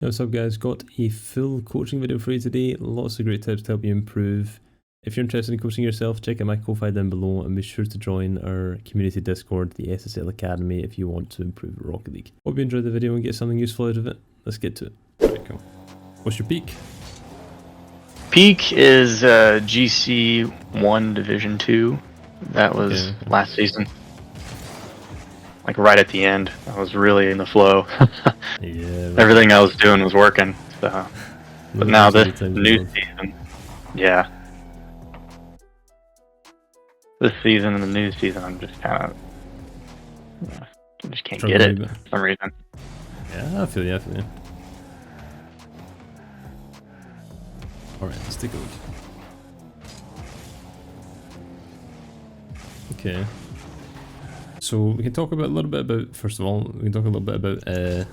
Hey, what's up guys, got a full coaching video for you today, lots of great tips to help you improve. If you're interested in coaching yourself, check out my Ko-Fi down below and be sure to join our community Discord, the SSL Academy, if you want to improve Rocket League. Hope you enjoyed the video and get something useful out of it. Let's get to it. Alright, cool. What's your peak? Peak is GC1 Division 2. That was last season. Like right at the end. I was really in the flow. Yeah. Everything I was doing was working. So. But now this new season. Yeah. This season and the new season, I'm just kind of... I just can't get it for some reason. Yeah, I feel you. Alright, let's take a look. Okay. So we can talk about a little bit about, first of all, we can talk a little bit about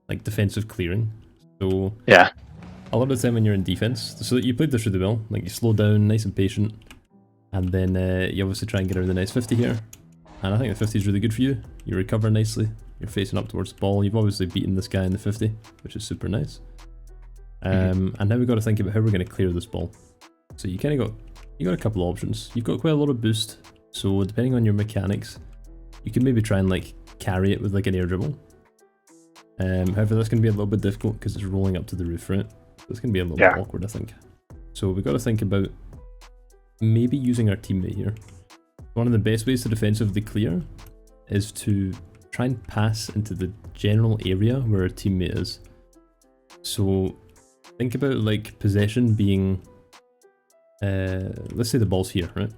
like defensive clearing. So yeah, a lot of the time when you're in defense, so you played this really well, like you slow down, nice and patient, and then you obviously try and get around the nice 50 here. And I think the 50 is really good for you. You recover nicely, you're facing up towards the ball. You've obviously beaten this guy in the 50, which is super nice. And now we've got to think about how we're going to clear this ball. So you kind of got a couple of options. You've got quite a lot of boost, so depending on your mechanics, you can maybe try and like carry it with like an air dribble. However, that's going to be a little bit difficult because it's rolling up to the roof, right? So it's going to be a little bit awkward, I think. So we've got to think about maybe using our teammate here. One of the best ways to defensively clear is to try and pass into the general area where our teammate is. So think about like possession being, let's say the ball's here, right?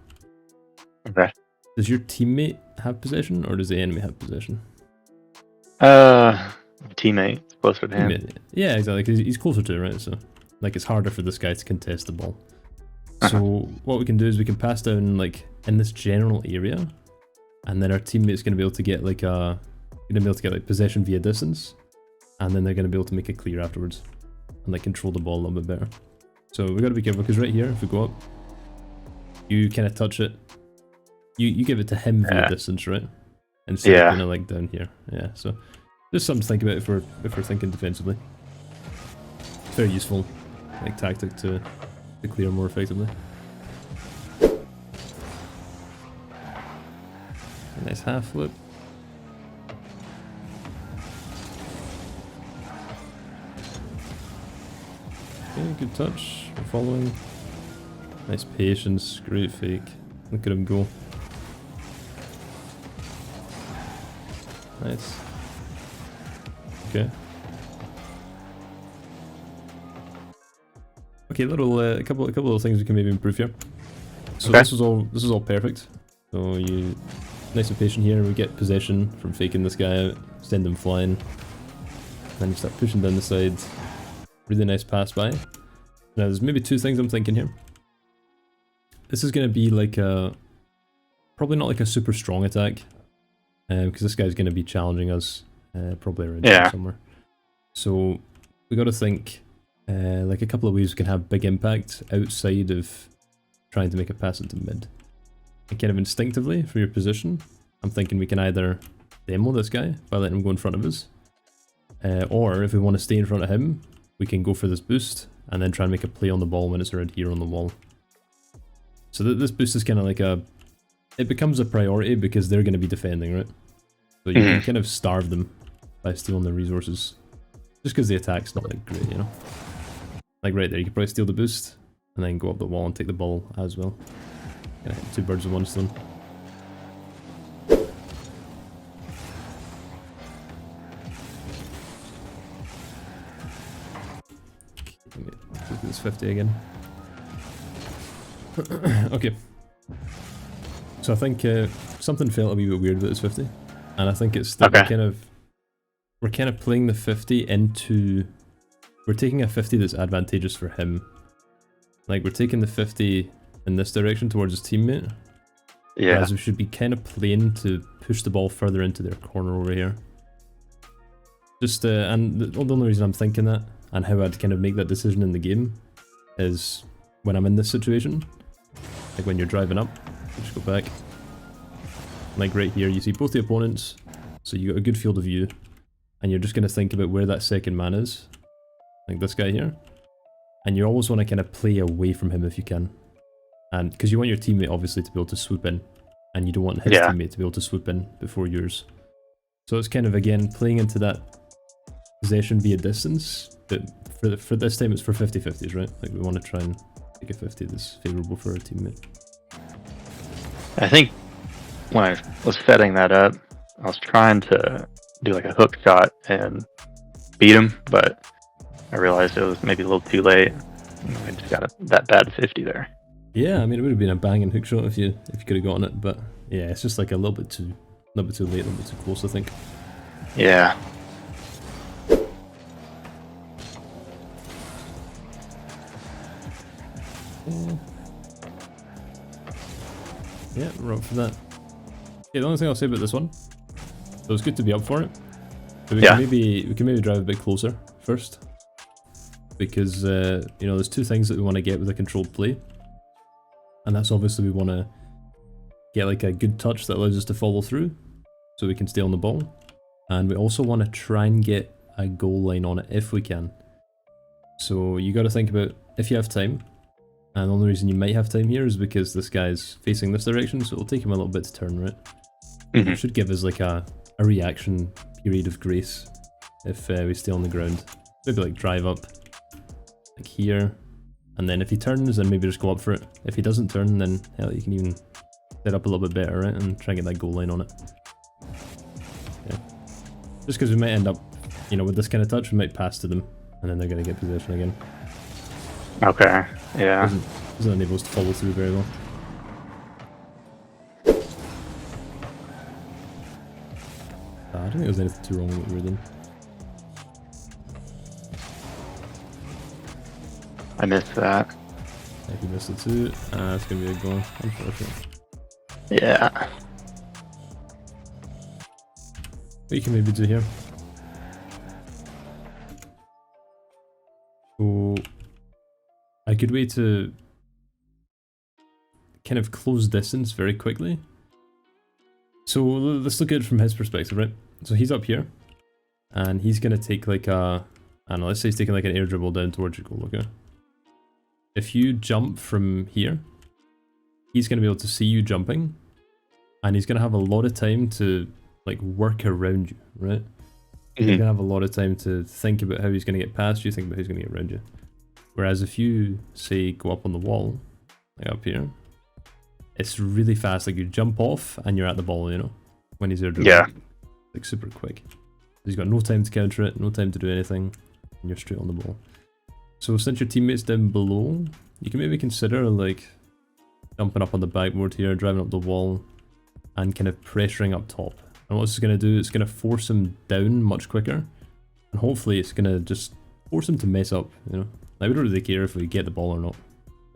Okay. Does your teammate have possession or does the enemy have possession? Teammate, closer to him. Yeah, exactly, because he's closer to it, right? So like it's harder for this guy to contest the ball. So what we can do is we can pass down like in this general area, and then our teammate's going to be able to get like possession via distance, and then they're going to be able to make a clear afterwards and like control the ball a little bit better. So we got to be careful because right here, if we go up, you kind of touch it. You give it to him via distance, right? Instead of kind of like down here. Yeah, so just something to think about if we're thinking defensively. Very useful, like tactic to clear more effectively. A nice half flip. Okay, good touch. We're following. Nice patience. Great fake. Look at him go. Nice. Okay. Okay, a couple of things we can maybe improve here. So this is all perfect. So you nice and patient here. We get possession from faking this guy out, send him flying. Then you start pushing down the side. Really nice pass by. Now there's maybe two things I'm thinking here. This is gonna be like a probably not like a super strong attack. Because this guy's going to be challenging us probably around here somewhere. So we got to think like a couple of ways we can have big impact outside of trying to make a pass into mid. And kind of instinctively for your position, I'm thinking we can either demo this guy by letting him go in front of us, or if we want to stay in front of him, we can go for this boost and then try and make a play on the ball when it's around here on the wall. So this boost is kind of like it becomes a priority because they're going to be defending, right? So you can kind of starve them by stealing their resources. Just because the attack's not like great, you know? Like right there, you could probably steal the boost and then go up the wall and take the ball as well. Kind of hit two birds with one stone. Look at this 50 again. Okay. So I think something felt a wee bit weird about this 50, and I think it's that we're kind of playing the 50 into, we're taking a 50 that's advantageous for him. Like we're taking the 50 in this direction towards his teammate. Yeah. Whereas we should be kind of playing to push the ball further into their corner over here. Just and the only reason I'm thinking that and how I'd kind of make that decision in the game is when I'm in this situation, like when you're driving up. Just go back. Like right here, you see both the opponents, so you got a good field of view, and you're just going to think about where that second man is, like this guy here. And you always want to kind of play away from him if you can. And because you want your teammate obviously to be able to swoop in. And you don't want his teammate to be able to swoop in before yours. So it's kind of, again, playing into that possession via distance. But for this time it's for 50-50s, right? Like we want to try and take a 50 that's favourable for our teammate. I think when I was setting that up, I was trying to do like a hook shot and beat him, but I realized it was maybe a little too late. I just got that bad 50 there. Yeah, I mean it would have been a banging hook shot if you could have gotten it, but yeah, it's just like a little bit too late, a little bit too close, I think. Yeah. Yeah, we're up for that. Yeah, the only thing I'll say about this one, so it's good to be up for it. But we can maybe drive a bit closer first, because you know, there's two things that we want to get with a controlled play, and that's obviously we want to get like a good touch that allows us to follow through, so we can stay on the ball, and we also want to try and get a goal line on it if we can. So you got to think about if you have time. And the only reason you might have time here is because this guy's facing this direction, so it'll take him a little bit to turn, right? It should give us like a reaction period of grace if we stay on the ground. Maybe like drive up, like here, and then if he turns, then maybe just go up for it. If he doesn't turn, then hell, you can even set up a little bit better, right? And try and get that goal line on it. Yeah. Just because we might end up, you know, with this kind of touch, we might pass to them, and then they're going to get possession again. Okay, yeah. Doesn't enable us to follow through very well. I don't think there's anything too wrong with what we were doing. I missed that. Yeah, he missed it too. It's going to be a goal, unfortunately. Yeah. What you can maybe do here. So, a good way to kind of close distance very quickly. So let's look at it from his perspective, right? So he's up here, and he's gonna take like a, I don't know, let's say he's taking like an air dribble down towards your goal, okay? If you jump from here, he's gonna be able to see you jumping, and he's gonna have a lot of time to like work around you, right? He's gonna have a lot of time to think about how he's gonna get past you, think about how he's gonna get around you. Whereas if you, say, go up on the wall, like up here, it's really fast, like you jump off and you're at the ball, you know, when he's there dribbling. Yeah. Like super quick. He's got no time to counter it, no time to do anything, and you're straight on the ball. So since your teammate's down below, you can maybe consider like jumping up on the backboard here, driving up the wall, and kind of pressuring up top. And what this is going to do, it's going to force him down much quicker, and hopefully it's going to just force him to mess up, you know. Now, we don't really care if we get the ball or not.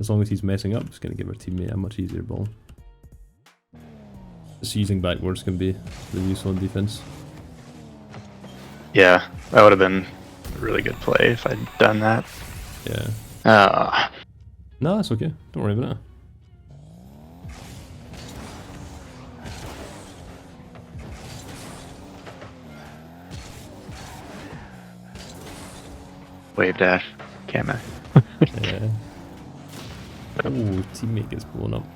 As long as he's messing up, it's going to give our teammate a much easier ball. Just using backwards can be really useful in defense. Yeah, that would have been a really good play if I'd done that. Yeah. No, that's okay. Don't worry about it. Wave dash. Can't miss. Yeah. Oh, teammate gets blown up.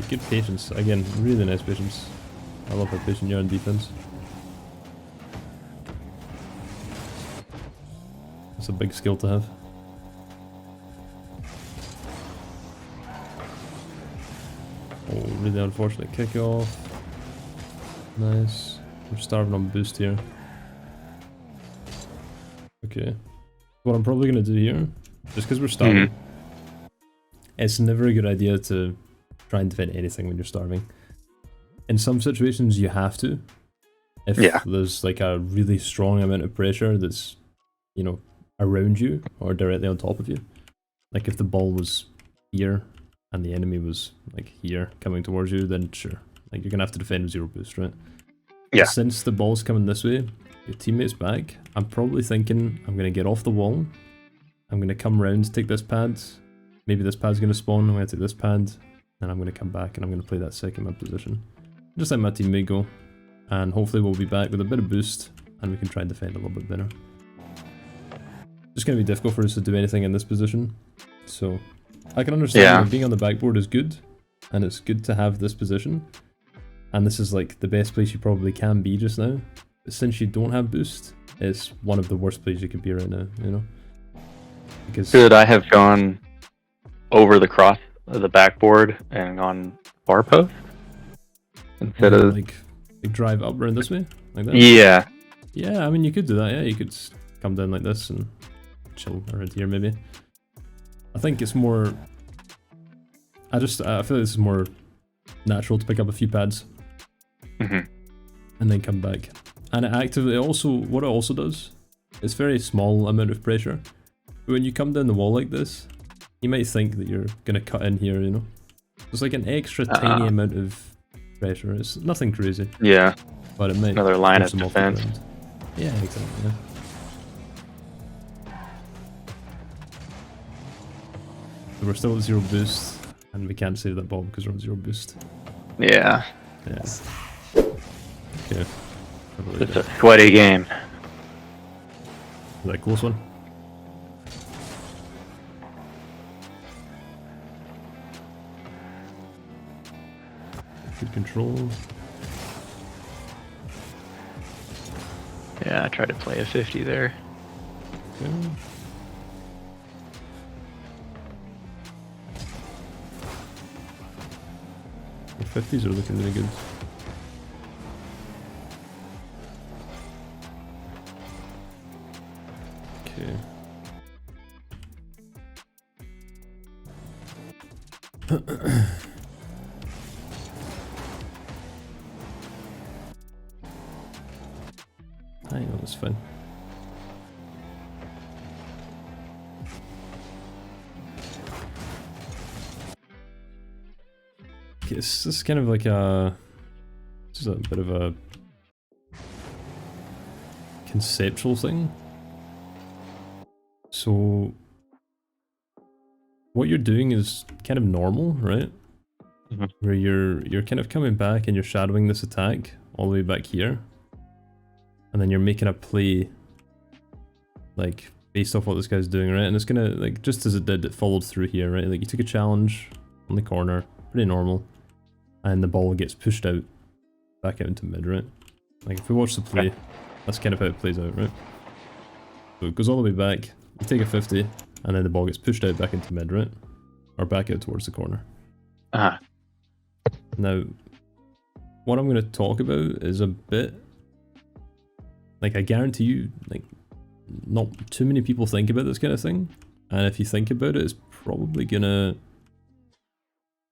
Good patience. Again, really nice patience. I love how patient you are in defense. It's a big skill to have. Oh, really unfortunate kickoff. Nice. We're starving on boost here. Okay. What I'm probably going to do here, just because we're starving, it's never a good idea to try and defend anything when you're starving. In some situations you have to. If there's like a really strong amount of pressure that's, you know, around you or directly on top of you. Like if the ball was here and the enemy was like here coming towards you, then sure. Like you're going to have to defend with 0 boost, right? Yeah. But since the ball's coming this way, your teammate's back, I'm probably thinking I'm going to get off the wall. I'm going to come around, take this pad. Maybe this pad's going to spawn. I'm going to take this pad. And I'm going to come back and I'm going to play that second mid position. Just let my teammate go. And hopefully we'll be back with a bit of boost and we can try and defend a little bit better. It's going to be difficult for us to do anything in this position, so I can understand that being on the backboard is good, and it's good to have this position, and this is like the best place you probably can be just now, but since you don't have boost, it's one of the worst places you could be right now, you know? Because could I have gone over the cross of the backboard and gone far post instead of like drive up around this way, like that? Yeah. Yeah, I mean you could do that, yeah, you could come down like this and chill around here maybe. I think it's more... I feel like this is more natural to pick up a few pads. And then come back. And what it also does, it's very small amount of pressure. But when you come down the wall like this, you might think that you're going to cut in here, you know? It's like an extra tiny amount of pressure. It's nothing crazy. Yeah. But it might... Another line of force them off the defense. ground. Yeah, exactly, yeah. So we're still at 0 boost, and we can't save that ball because we're on 0 boost. Yeah. Yeah. Okay. It's a sweaty game. Is that a close one? Good control. Yeah, I tried to play a 50 there. Okay. The 50s are looking really good. Okay. I know, that's fine. Okay, this is kind of like this is a bit of a conceptual thing. So what you're doing is kind of normal, right? Where you're kind of coming back and you're shadowing this attack all the way back here. And then you're making a play, like, based off what this guy's doing, right? And it's gonna, like, just as it did, it followed through here, right? Like, you took a challenge on the corner, pretty normal, and the ball gets pushed out, back out into mid, right? Like, if we watch the play, that's kind of how it plays out, right? So it goes all the way back, you take a 50, and then the ball gets pushed out back into mid, right? Or back out towards the corner. Now, what I'm gonna talk about is a bit... Like, I guarantee you, like, not too many people think about this kind of thing. And if you think about it, it's probably gonna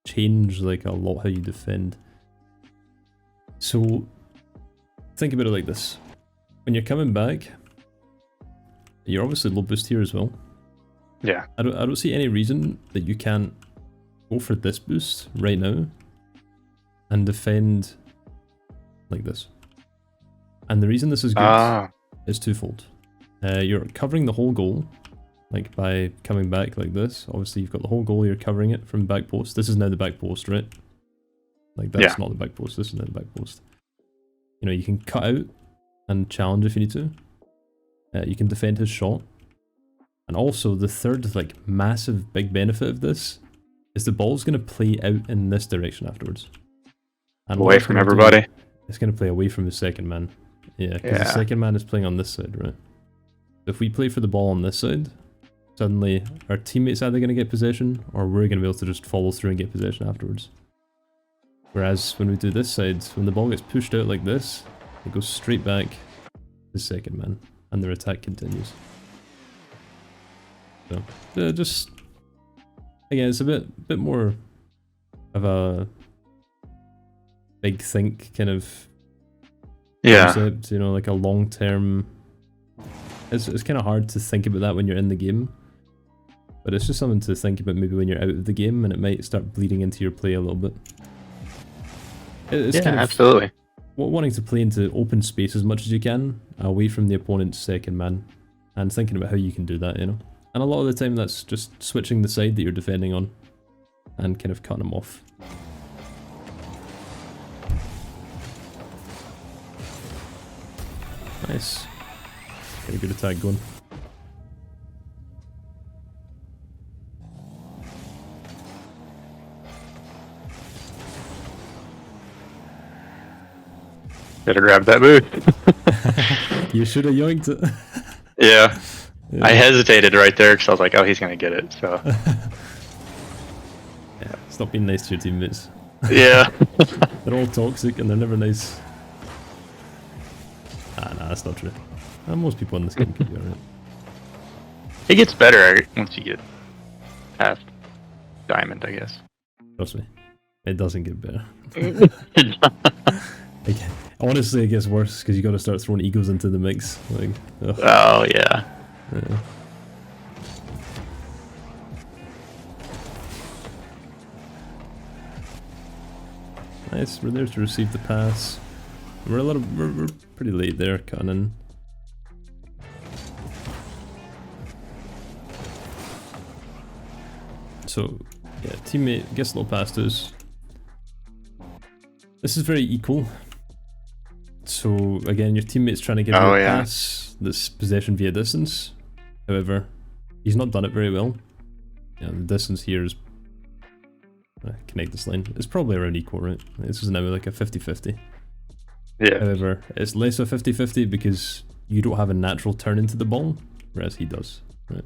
change, like, a lot how you defend. So, think about it like this. When you're coming back, you're obviously low boost here as well. Yeah. I don't see any reason that you can't go for this boost right now and defend like this. And the reason this is good is twofold. You're covering the whole goal, like by coming back like this. Obviously you've got the whole goal, you're covering it from back post. This is now the back post, right? Like that's not the back post, this is now the back post. You know, you can cut out and challenge if you need to. You can defend his shot. And also the third, like, massive big benefit of this is the ball's going to play out in this direction afterwards. And away from everybody? It's going to play away from the second man. Yeah, because the second man is playing on this side, right? So if we play for the ball on this side, suddenly our teammate's either going to get possession, or we're going to be able to just follow through and get possession afterwards. Whereas when we do this side, when the ball gets pushed out like this, it goes straight back to the second man, and their attack continues. So, just... Again, it's a bit more of a big think kind of concept, you know, like a long-term... It's kind of hard to think about that when you're in the game, but it's just something to think about maybe when you're out of the game, and it might start bleeding into your play a little bit. It's kind of absolutely. Wanting to play into open space as much as you can, away from the opponent's second man, and thinking about how you can do that, you know? And a lot of the time that's just switching the side that you're defending on, and kind of cutting them off. Nice. Get a good attack going. Better grab that boost. You should have yoinked it. Yeah. I hesitated right there because I was like, oh, he's going to get it. So. Yeah, stop being nice to your teammates. Yeah. They're all toxic and they're never nice. Ah, nah, that's not true. Most people in this game can be alright. It gets better once you get past Diamond, I guess. Trust me. It doesn't get better. Honestly, it gets worse because you got to start throwing egos into the mix. Like, ugh. Oh, yeah. Yeah. Nice, we're there to receive the pass. We're pretty late there, cutting in. So, yeah, teammate gets low past us. This is very equal. So, again, your teammate's trying to give you a pass that's possession via distance. However, he's not done it very well. Yeah, the distance here is... connect this line. It's probably around equal, right? This is now like a 50-50. Yeah. However, it's less a 50-50 because you don't have a natural turn into the ball, whereas he does, right?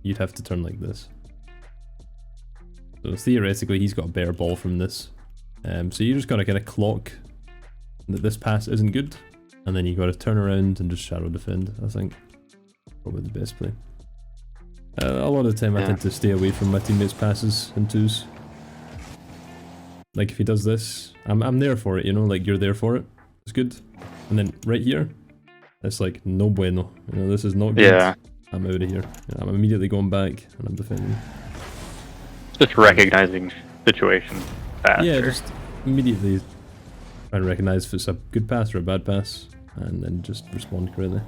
You'd have to turn like this. So theoretically, he's got a better ball from this. So you just gotta kind of clock that this pass isn't good, and then you gotta turn around and just shadow defend. I think probably the best play. A lot of the time, I tend to stay away from my teammates' passes in twos. Like if he does this, I'm there for it, you know. Like you're there for it. It's good. And then right here, it's like no bueno. You know, this is not good. Yeah. I'm out of here. I'm immediately going back and I'm defending. Just recognizing situations faster. Yeah, just immediately try and recognize if it's a good pass or a bad pass, and then just respond correctly.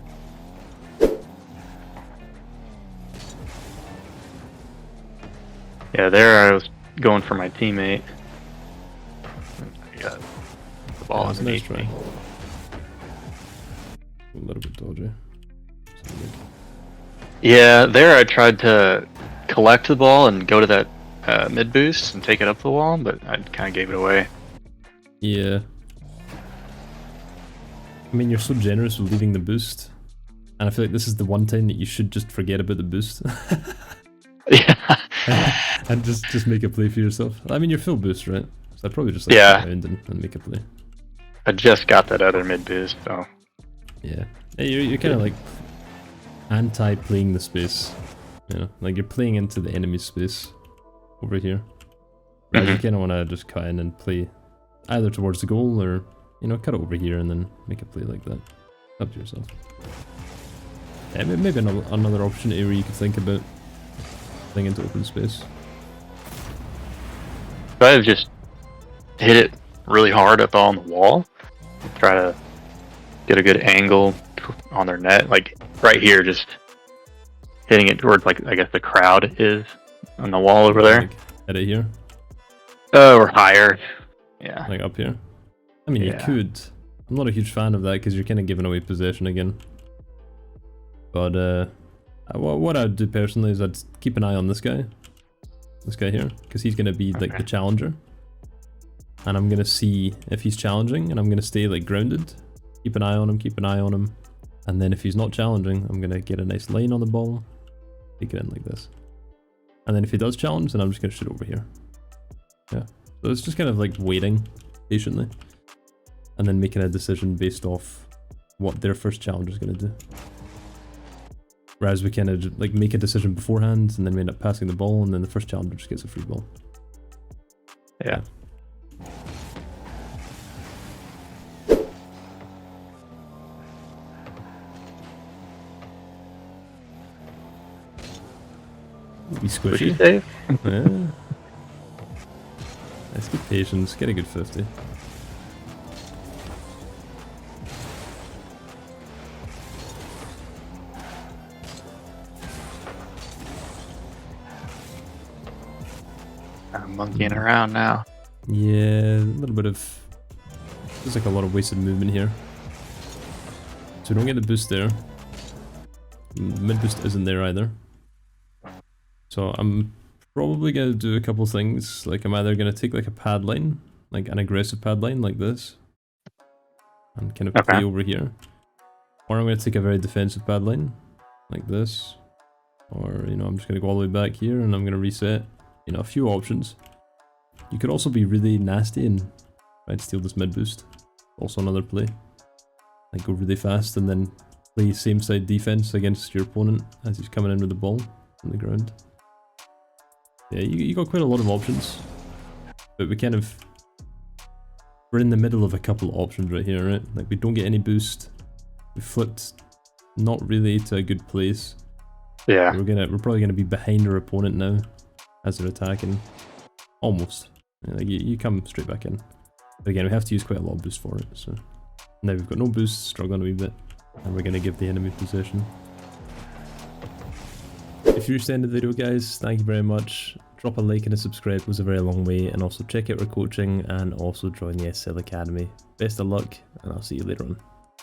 Yeah, there I was going for my teammate. I got the ball underneath me. A little bit dodgy. Yeah, there I tried to collect the ball and go to that mid boost and take it up the wall, but I kind of gave it away. Yeah. I mean, you're so generous with leaving the boost, and I feel like this is the one time that you should just forget about the boost. Yeah. And just make a play for yourself. I mean, you're full boost, right? So I'd probably just like go around and make a play. I just got that other mid boost, so. Yeah. Hey, you're kind of like anti-playing the space. You know, like you're playing into the enemy's space over here. Whereas you kind of want to just cut in and play either towards the goal or, you know, cut it over here and then make a play like that. Up to yourself. Yeah, maybe another opportunity where you could think about playing into open space. Try to just hit it really hard up on the wall. Try to get a good angle on their net. Like right here, just hitting it towards, like, I guess the crowd is on the wall over there. Like, hit it here? Or higher. Yeah. Like up here? I mean, you could. I'm not a huge fan of that because you're kind of giving away possession again. But what I'd do personally is I'd keep an eye on this guy here, because he's going to be like the challenger. And I'm going to see if he's challenging, and I'm going to stay like grounded. Keep an eye on him, and then if he's not challenging, I'm going to get a nice line on the ball, take it in like this. And then if he does challenge, then I'm just going to shoot over here. Yeah, so it's just kind of like waiting patiently, and then making a decision based off what their first challenge is going to do. Whereas we kind of like make a decision beforehand, and then we end up passing the ball, and then the first challenger just gets a free ball. Yeah. Be squishy. Save? Yeah. Let's get patience, get a good 50. I'm monkeying around now. Yeah, a little bit of... There's like a lot of wasted movement here. we don't get the boost there. Mid boost isn't there either. So I'm probably going to do a couple things. Like I'm either going to take like a pad line, like an aggressive pad line like this, and kind of play over here. Or I'm going to take a very defensive pad line, like this. Or, you know, I'm just going to go all the way back here and I'm going to reset. You know, a few options. You could also be really nasty and try to steal this mid boost. Also another play. Like go really fast and then play same side defense against your opponent as he's coming in with the ball on the ground. Yeah, you got quite a lot of options. But we're in the middle of a couple of options right here, right? Like we don't get any boost. We flipped not really to a good place. Yeah. We're probably gonna be behind our opponent now as they're attacking. Almost. Like you come straight back in. But again, we have to use quite a lot of boost for it, so now we've got no boost, struggling a wee bit, and we're gonna give the enemy possession. If you reached the end of the video, guys, thank you very much. Drop a like and a subscribe, goes a very long way, and also check out our coaching and also join the SL Academy. Best of luck, and I'll see you later on.